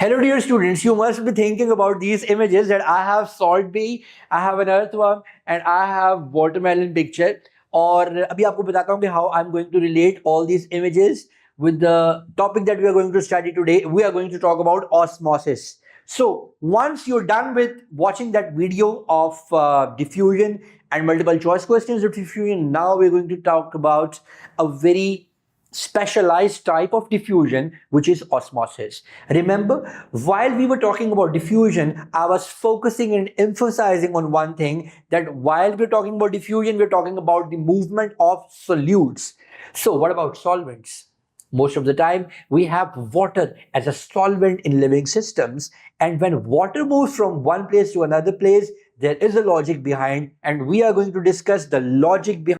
Hello dear students, you must be thinking about these images that I have salt bee, I have an earthworm and I have watermelon picture. और अभी आपको बताता हूँ कि how I'm going to relate all these images with the topic that we are going to study today. We are going to talk about osmosis. So once you're done with watching that video of diffusion and multiple choice questions of diffusion, now we're going to talk about a very specialized type of diffusion, which is osmosis. Remember, while we were talking about diffusion, I was focusing and emphasizing on one thing, that while we're talking about diffusion, we're talking about the movement of solutes. So what about solvents? Most of the time, we have water as a solvent in living systems. And when water moves from one place to another place, there is a logic behind, and we are going to discuss the logic behind